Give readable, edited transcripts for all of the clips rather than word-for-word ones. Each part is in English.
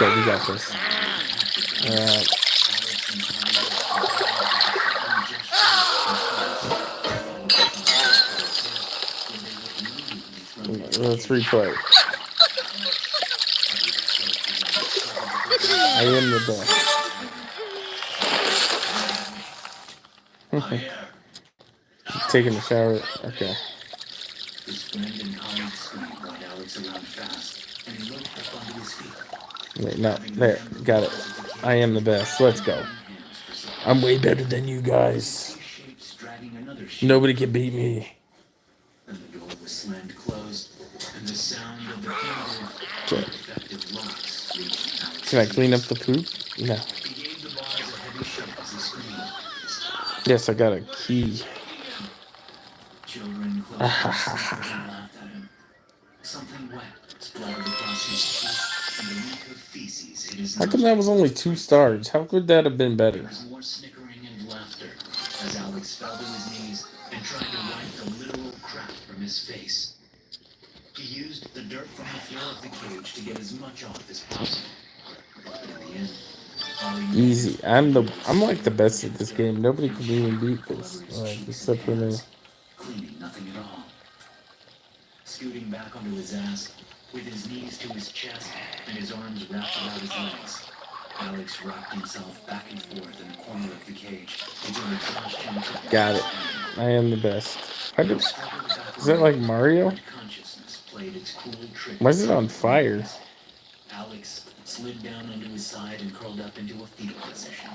Okay, we got this. Let's replay. I am the best. Taking a shower. Okay. His friend and colleague scream brought Alex around fast, and he looked up onto his feet. Wait, no, there, got it. I am the best. Let's go. I'm way better than you guys. Nobody can beat me. Then the door was slammed closed, and the sound of the Okay. effective locks reached Alex. Can I clean up the poop? No. He gave the bars a heavy shake as he screamed. Yes, I got a key. Children close their eyes and laughed at him. Something wet splattered across his cheek, and the reek of feces hit his How come that was only 2 stars? How could that have been better? There was more snickering and laughter as Alex fell to his knees and tried to wipe the literal crap from his face. He used the dirt from the floor of the cage to get as much off as possible. But in the end, easy. I'm like the best at this game. Nobody can even beat this, except for me. Cleaning nothing at all. Scooting back onto his ass, with his knees to his chest and his arms wrapped around his legs, Alex rocked himself back and forth in the corner of the cage until exhaustion took Got it. I am the best. Is that like Mario? Why is it on fire? Alex slid down onto his side and curled up into a fetal position.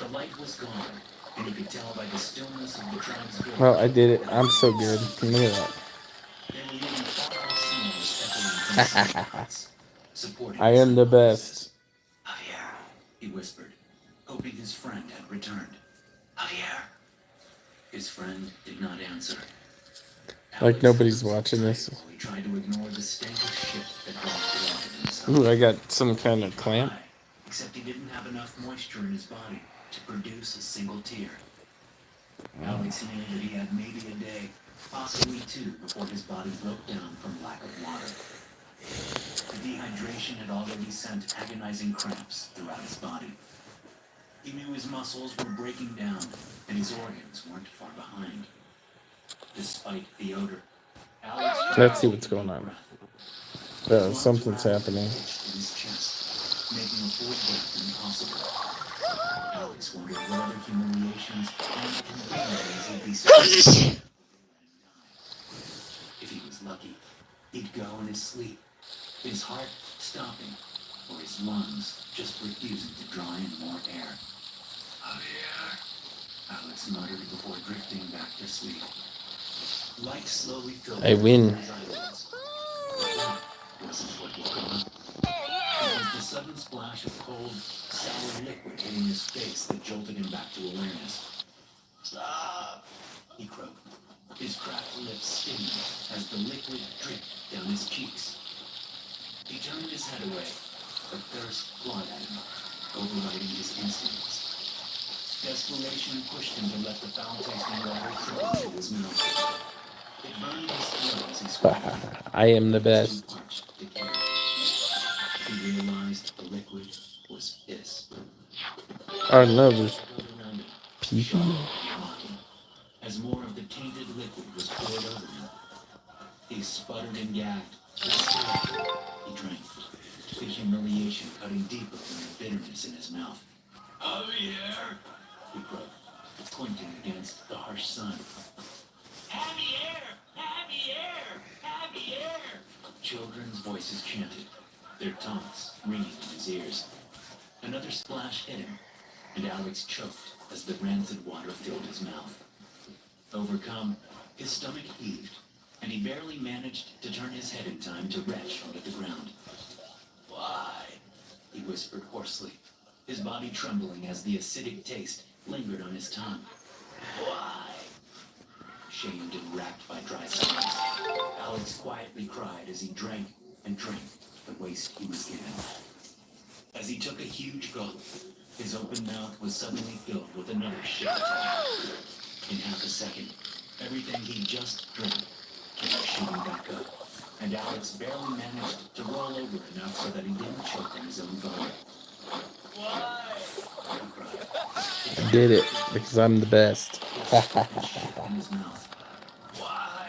The light was gone, and he could tell by the stillness of the tribe's village. Well, I did it. I'm so good. Look at that. I am the best. Javier, he whispered, hoping his friend had returned. Javier. His friend did not answer. Like nobody's watching this. He tried to ignore the stank of shit that dropped himself. Ooh, I got some kind of clamp. Except he didn't have enough moisture in his body to produce a single tear. Alex knew that he had maybe a day, possibly 2, before his body broke down from lack of water. The dehydration had already sent agonizing cramps throughout his body. He knew his muscles were breaking down, and his organs weren't far behind. Despite the odor, Alex Let's see what's going on. Something's happening. in his chest, making a full breath impossible. Alex wondered what other humiliations and inconveniences he'd be suffering. If he was lucky, he'd go in his sleep, his heart stopping, or his lungs just refusing to draw in more air. Javier, Alex muttered before drifting back to sleep. Light slowly filled I win. his eyelids. But that wasn't what woke him up. It was the sudden splash of cold, sour liquid hitting his face that jolted him back to awareness. Stop! He croaked, his cracked lips stinging as the liquid dripped down his cheeks. He turned his head away, but thirst clawed at him, overriding his instincts. Desperation pushed him to let the foul-tasting water trickle into his mouth. It burned his throat as he swallowed. I am the best. He realized the liquid was piss. Oh no, there's people. As more of the tainted liquid was poured over him, he sputtered and gagged. But still, he drank, the humiliation cutting deeper than the bitterness in his mouth. Javier, he croaked, squinting against the harsh sun. Javier! Javier! Javier! Children's voices chanted, their taunts ringing in his ears. Another splash hit him, and Alex choked as the rancid water filled his mouth. Overcome, his stomach heaved, and he barely managed to turn his head in time to retch onto the ground. Why? He whispered hoarsely, his body trembling as the acidic taste lingered on his tongue. Why? Shamed and racked by dry silence, Alex quietly cried as he drank and drank the waste he was given. As he took a huge gulp, his open mouth was suddenly filled with another shit attack. In half a second, everything he just drank came shooting back up, and Alex barely managed to roll over enough so that he didn't choke on his own did it because I'm the best. in his mouth. Why?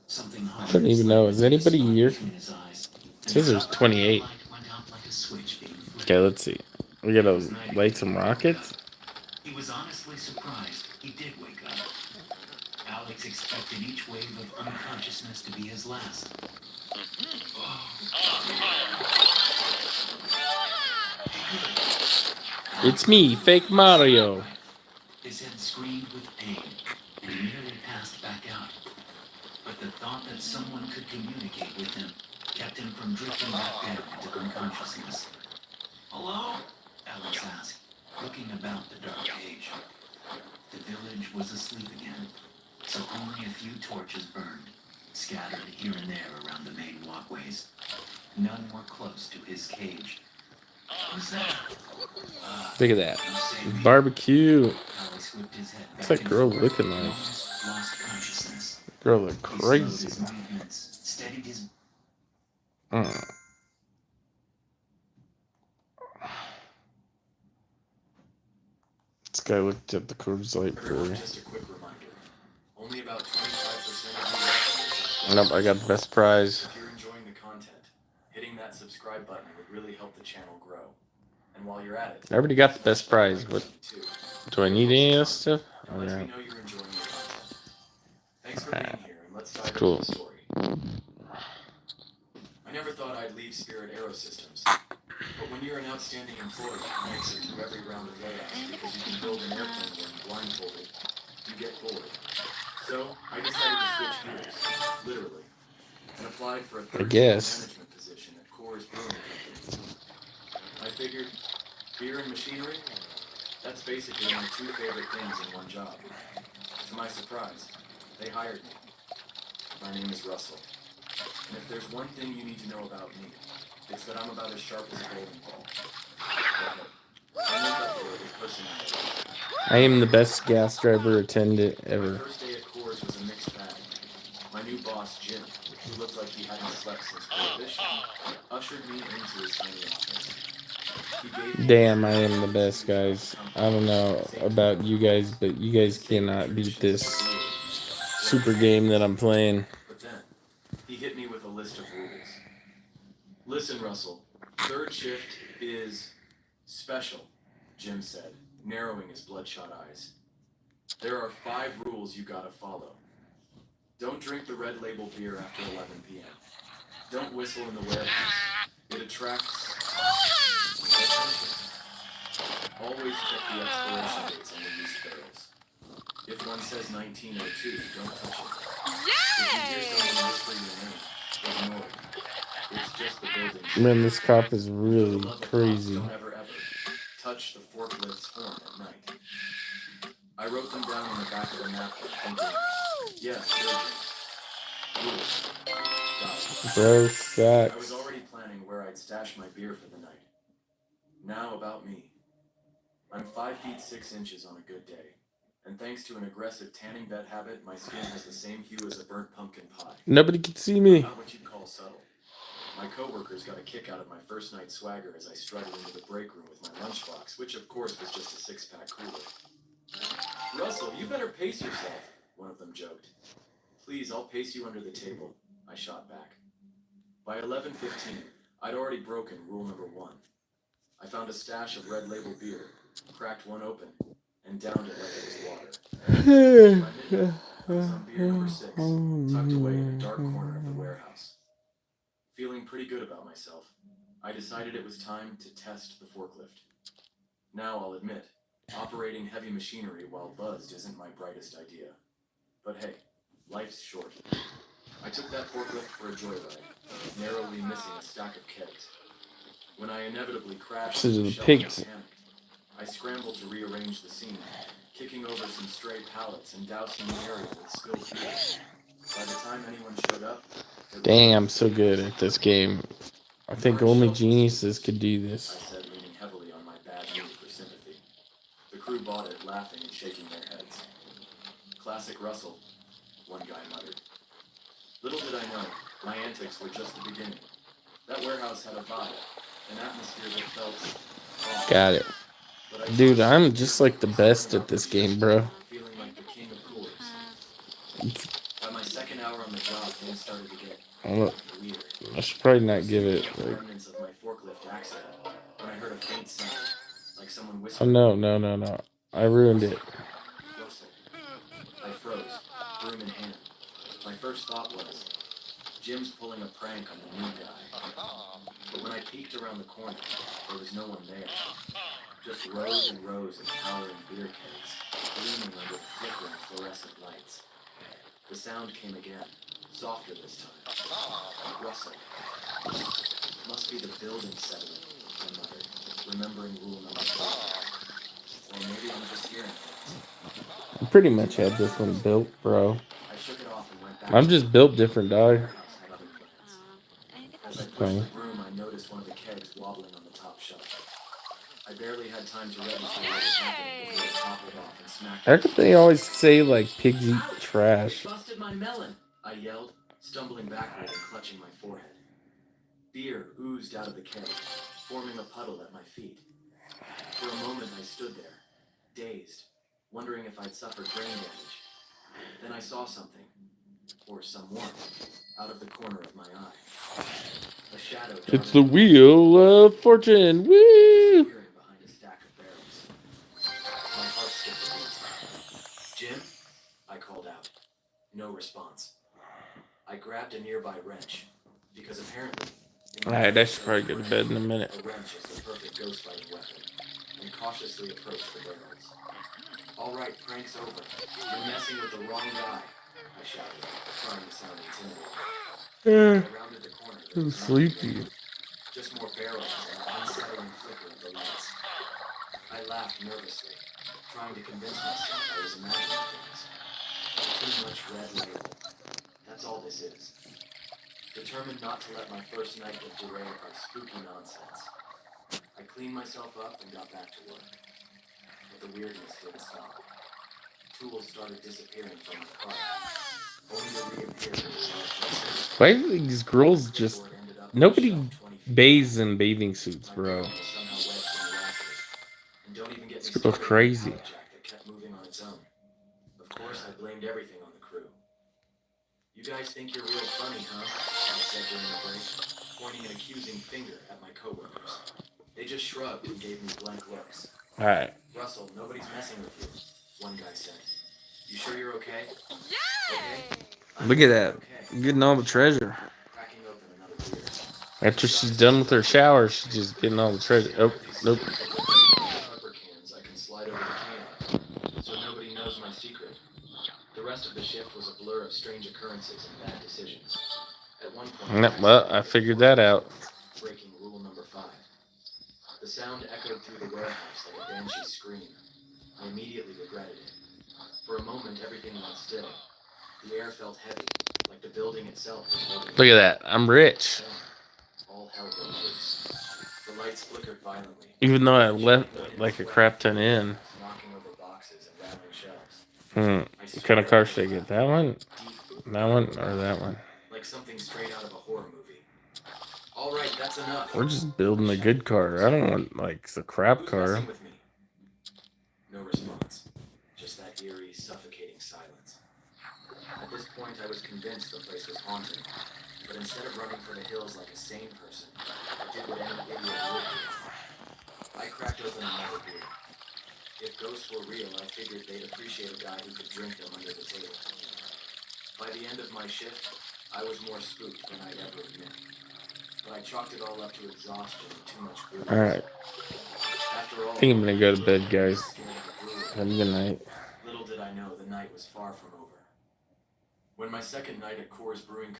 Something I don't even know. Is anybody here? between his eyes. It says there's 28. Light went out like a switch being flipped. Okay, let's see. We gotta light some rockets. He was honestly surprised he did wake up. Alex expected each wave of unconsciousness to be his last. It's me, Fake Mario. His head screamed with pain, and he nearly passed back out. But the thought that someone could communicate with him kept him from drifting back down into unconsciousness. Hello? Alex asked, looking about the dark cage. The village was asleep again, so only a few torches burned, scattered here and there around the main walkways. None were close to his cage. Who's that? Look at that. Barbecue. Alex whipped his head What's back that and girl forth, looking like? almost lost consciousness. Girl look He slowed crazy. his movements, steadied his... This guy looked at the cruise light for me. Just a quick reminder. Only about 25% of you Nope, I got the best prize. If you're enjoying the content, hitting that subscribe button would really help the channel grow. And while you're at it, I already got the best prize, but do I need any of this stuff? and lets me Alright. know you're enjoying the content. Thanks for being here, and let's dive Cool. into the story. I never thought I'd leave Spirit Aerosystems. But when you're an outstanding employee who makes it through every round of layoffs because you can build an airplane when blindfolded, you get bored. So I decided to switch gears, literally, and applied for a management position at Coors Brewing Company. I figured, beer and machinery, that's basically my two favorite things in one job. To my surprise, they hired me. My name is Russell. And if there's one thing you need to know about me, it's that I'm about as sharp as a bowling ball. But hey, I make up for it with personality. I am the best gas driver attendant My ever. first day at Coors was a mixed bag. My new boss, Jim, who looked like he hadn't slept since Prohibition, ushered me into his tiny office. He gave me Damn, I am the best, guys. I don't know about you guys, but you guys cannot beat this super game that I'm playing. But then, he hit me with a list of rules. Listen, Russell, third shift is special, Jim said, narrowing his bloodshot eyes. There are 5 rules you gotta follow. Don't drink the red label beer after 11 p.m. Don't whistle in the warehouse. It attracts attention. Always check the expiration dates on the used barrels. If one says 1902, don't touch it. If you hear someone whisper your name, ignore it. It's just the building. Man, this cop is really crazy. Don't ever touch the forklift's horn at night. I wrote them down on the back of a napkin, thinking, yeah, sure, rules. Bro I sucks. was already planning where I'd stash my beer for the night. Now about me. I'm 5 feet 6 inches on a good day. And thanks to an aggressive tanning bed habit, my skin has the same hue as a burnt pumpkin pie. Nobody can see me. Not what you'd call subtle. My coworkers got a kick out of my first night swagger as I strutted into the break room with my lunchbox, which of course was just a 6-pack cooler. Russell, you better pace yourself, one of them joked. Please, I'll pace you under the table, I shot back. By 11:15, I'd already broken rule number 1. I found a stash of red label beer, cracked one open, and downed it like it was water. By midnight, I was on beer number 6, tucked away in a dark corner of the warehouse. Feeling pretty good about myself, I decided it was time to test the forklift. Now I'll admit, operating heavy machinery while buzzed isn't my brightest idea. But hey, life's short. I took that forklift for a joyride, narrowly missing a stack of kegs. When I inevitably crashed into the shelf and panicked, I scrambled to rearrange the scene, kicking over some stray pallets and dousing the area with spilled beer. By the time anyone showed up... Dang, I'm so good at this game. I think only geniuses could do this. I said, leaning heavily on my bad mood for sympathy. The crew bought it, laughing and shaking their heads. Classic Russell, one guy muttered. Little did I know, my antics were just the beginning. That warehouse had a vibe, an atmosphere that felt... Got it. but I Dude, tossed I'm the just beer like the and best started at off my this game, shift, bro. feeling like the king of Coors. By my second hour on the job, things started to get I weird. should probably I not was give sweeping it up the like. remnants of my forklift accident when I heard a faint sound, like someone Oh whispering. no, no, no, no! I ruined it. Russell. I froze, broom in hand. My first thought was, Jim's pulling a prank on the new guy. But when I peeked around the corner, there was no one there. Just rows and rows of towering beer kegs, gleaming under the flickering fluorescent lights. The sound came again, softer this time. Russell. Must be the building settling, I muttered, remembering rule number 4. Or maybe I'm just hearing things. I pretty 2 much had minutes this one passed. built, bro. I shook it off and went back I'm to just work. built different, The dog. warehouse had other plans. As I Just pushed the playing. broom, I noticed one of the kegs wobbling on the top shelf. I barely had time to register what was happening before it toppled off and smacked How me could they square in the always face. say like pigs eat Ouch! It trash? busted my melon, I yelled, stumbling backward and clutching my forehead. Beer oozed out of the keg, forming a puddle at my feet. For a moment I stood there, dazed, wondering if I'd suffered brain damage. Then I saw something, or someone, out of the corner of my eye. A shadow It's darted the across the floor, wheel of fortune. Woo! disappearing behind a stack of barrels. My heart skipped a beat. Jim? I called out. No response. I grabbed a nearby wrench, because apparently, in my Alright, I should ever-present probably go to bed in a workshop, minute. a wrench is the perfect ghost fighting weapon, and cautiously approached the barrels. All right, prank's over. You're messing with the wrong guy, I shouted, trying to sound intimidating. When I rounded the corner, there I'm was nothing there. sleepy. Just more barrels and the unsettling flicker of the lights. I laughed nervously, trying to convince myself I was imagining things. Too much red label. That's all this is. Determined not to let my first night get derailed by spooky nonsense. I cleaned myself up and got back to work. But the weirdness didn't stop. Tools started disappearing from my car, only to reappear in the solid. Why do these girls just. Clipboard ended up on a Nobody shelf 20 feet bathes away. in bathing suits, My bro. bearing was somehow wedged in the rafters. And don't even get me This girl's started on the crazy. pallet jack that kept moving on its own. Of course, I blamed everything on the crew. You guys think you're real funny, huh? I said during the break, pointing an accusing finger at my coworkers. They just shrugged and gave me blank looks. Alright. Russell, nobody's messing with you, one guy said. You sure you're okay? Okay? I'm Look at more than that. okay, Getting all the treasure. cracking open another beer. After she's done with her shower, she's just getting all the treasure. Oh, After these nope. series of little Harper cans, I can slide over the can, so nobody knows my secret. The rest of the shift was a blur of strange occurrences and bad decisions. At one point, Yep, well, I figured that out. breaking rule number 5. The sound echoed through the warehouse like a banshee scream. I immediately regretted it. For a moment, everything went still. The air felt heavy, like the building itself was holding. Look at that. I'm rich. Then, all hell broke loose. The lights flickered violently. Even though I left Shining in like a sweat, crap ton in. knocking over boxes and rattling shelves. What kind of car should I get? That one? That one? Or that one? Like something straight out of a horror movie. All right, that's enough. We're just building a good car. I don't want like a crap Who's car. messing with me? No response. Just that eerie, suffocating silence. At this point, I was convinced the place was haunted. But instead of running for the hills like a sane person, I did what any idiot would do. I cracked open another beer. If ghosts were real, I figured they'd appreciate a guy who could drink them under the table. By the end of my shift, I was more spooked than I'd ever admit. But I chalked it all up to exhaustion and too much booze. Alright. After all, I think I'm gonna go to bed, I guys. was scared of a brewer. Have a good night. Little did I know the night was far from over. When my second night at Coors Brewing